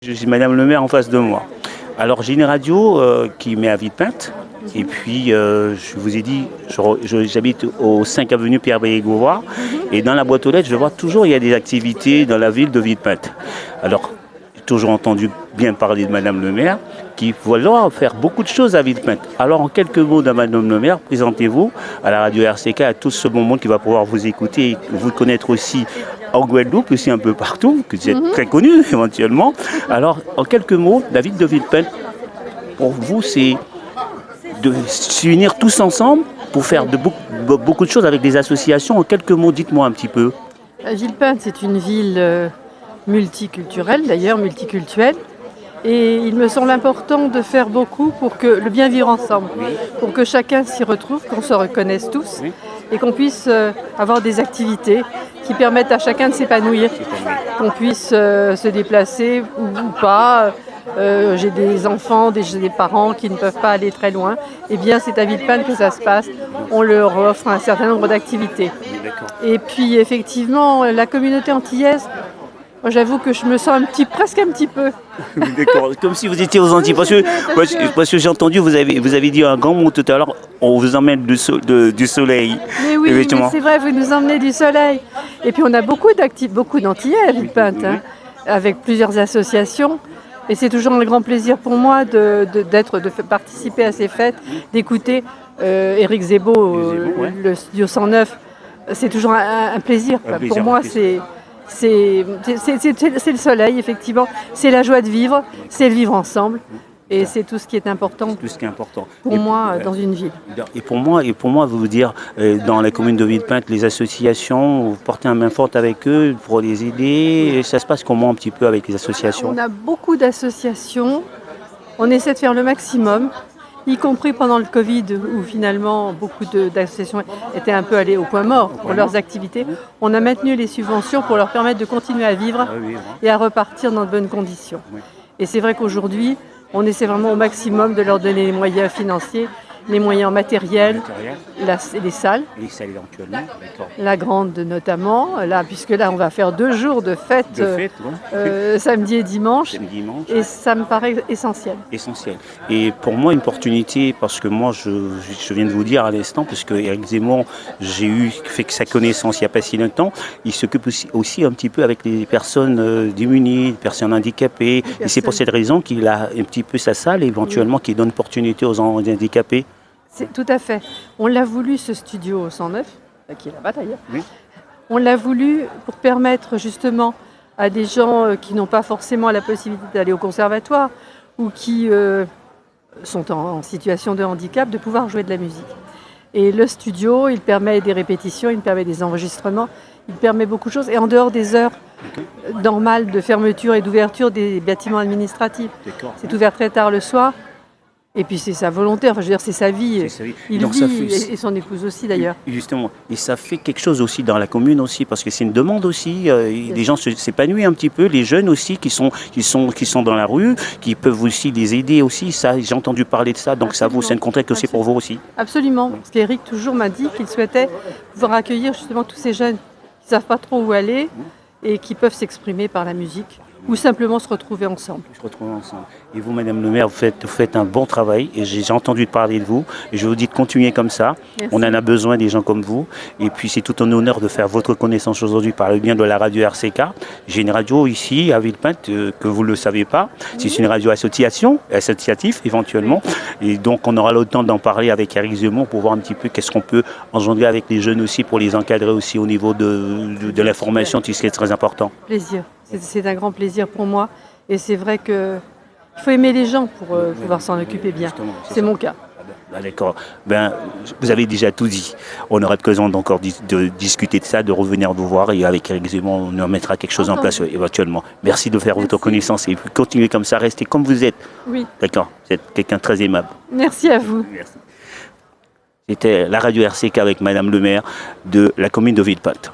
Je suis Madame le maire en face de moi. Alors j'ai une radio qui met à Villepinte. Et puis je vous ai dit, j'habite au 5 avenue Pierre-Béguevois. Et dans la boîte aux lettres, je vois toujours il y a des activités dans la ville de Villepinte. Alors j'ai toujours entendu bien parler de Madame le maire qui va faire beaucoup de choses à Villepinte. Alors en quelques mots de Madame le maire, présentez-vous à la radio RCK, à tout ce bon monde qui va pouvoir vous écouter et vous connaître aussi en Guadeloupe, aussi un peu partout, que vous êtes très connu éventuellement. Alors en quelques mots, la ville de Villepinte, pour vous, c'est de s'unir tous ensemble pour faire beaucoup de choses avec des associations. En quelques mots, dites-moi un petit peu. Villepinte, c'est une ville multiculturelle, d'ailleurs multiculturelle. Et il me semble important de faire beaucoup pour que le bien vivre ensemble, pour que chacun s'y retrouve, qu'on se reconnaisse tous et qu'on puisse avoir des activités qui permettent à chacun de s'épanouir, qu'on puisse se déplacer ou pas. J'ai des enfants, des parents qui ne peuvent pas aller très loin. Eh bien, c'est à Villepinte que ça se passe. On leur offre un certain nombre d'activités. Et puis, effectivement, la communauté antillaise, moi, j'avoue que je me sens presque un petit peu. D'accord, comme si vous étiez aux Antilles. Parce que j'ai entendu, vous avez dit un grand mot tout à l'heure, on vous emmène du soleil. Mais oui, mais c'est vrai, vous nous emmenez du soleil. Et puis on a beaucoup d'Antillais à Villepinte, avec plusieurs associations. Et c'est toujours un grand plaisir pour moi de participer à ces fêtes, d'écouter Éric Zébo, le Studio 109. C'est toujours un plaisir. Pour moi, c'est le soleil, effectivement. C'est la joie de vivre, c'est le vivre ensemble. Et c'est tout ce qui est important. Tout ce qui est important. Pour moi, dans une ville. Et pour moi, vous dire, dans la commune de Villepinte, les associations, vous portez un main forte avec eux pour les aider. Et ça se passe comment un petit peu avec les associations? On a beaucoup d'associations. On essaie de faire le maximum, y compris pendant le Covid, où finalement beaucoup d'associations étaient un peu allées au point mort pour leurs activités. On a maintenu les subventions pour leur permettre de continuer à vivre et à repartir dans de bonnes conditions. Et c'est vrai qu'aujourd'hui, on essaie vraiment au maximum de leur donner les moyens financiers, les moyens matériels, les salles. Les salles éventuellement, d'accord. La grande notamment, puisque là on va faire 2 jours de fête, samedi et dimanche. Et ça me paraît essentiel. Essentiel. Et pour moi, une opportunité, parce que moi je viens de vous dire à l'instant, parce que Éric Zemmour, j'ai fait sa connaissance il n'y a pas si longtemps, il s'occupe aussi un petit peu avec les personnes démunies, les personnes handicapées. Et c'est pour cette raison qu'il a un petit peu sa salle, éventuellement, qui donne opportunité aux handicapés. Tout à fait. On l'a voulu, ce studio 109, qui est là-bas d'ailleurs. Oui. On l'a voulu pour permettre justement à des gens qui n'ont pas forcément la possibilité d'aller au conservatoire ou qui sont en situation de handicap de pouvoir jouer de la musique. Et le studio, il permet des répétitions, il permet des enregistrements, il permet beaucoup de choses. Et en dehors des heures normales de fermeture et d'ouverture des bâtiments administratifs, c'est ouvert très tard le soir. Et puis c'est sa volonté, enfin je veux dire c'est sa vie. Il vit et son épouse aussi d'ailleurs. Justement, et ça fait quelque chose aussi dans la commune aussi, parce que c'est une demande aussi. Les gens s'épanouissent un petit peu, les jeunes aussi qui sont dans la rue, qui peuvent aussi les aider aussi. Ça, j'ai entendu parler de ça, donc ça c'est une contrainte aussi pour vous aussi. Absolument, parce qu'Éric toujours m'a dit qu'il souhaitait pouvoir accueillir justement tous ces jeunes qui ne savent pas trop où aller et qui peuvent s'exprimer par la musique. Ou simplement se retrouver ensemble. Et vous, Madame le maire, vous faites un bon travail et j'ai entendu parler de vous. Et je vous dis de continuer comme ça. Merci. On en a besoin des gens comme vous. Et puis c'est tout un honneur de faire votre connaissance aujourd'hui par le bien de la radio RCK. J'ai une radio ici à Villepinte que vous ne le savez pas. C'est une radio associative éventuellement. Et donc on aura le temps d'en parler avec Éric Zemmour pour voir un petit peu qu'est-ce qu'on peut engendrer avec les jeunes aussi pour les encadrer aussi au niveau de l'information, tout ce qui est très important. Plaisir. C'est un grand plaisir pour moi et c'est vrai qu'il faut aimer les gens pour pouvoir s'en occuper bien. C'est mon cas. D'accord. Vous avez déjà tout dit. On aura l'occasion encore de discuter de ça, de revenir vous voir et avec Éric Zemmour, on mettra quelque chose en place éventuellement. Merci de faire votre connaissance et puis continuez comme ça, restez comme vous êtes. Oui. D'accord. Vous êtes quelqu'un de très aimable. Merci à vous. Merci. C'était la radio RCK avec Madame le maire de la commune de Villepinte.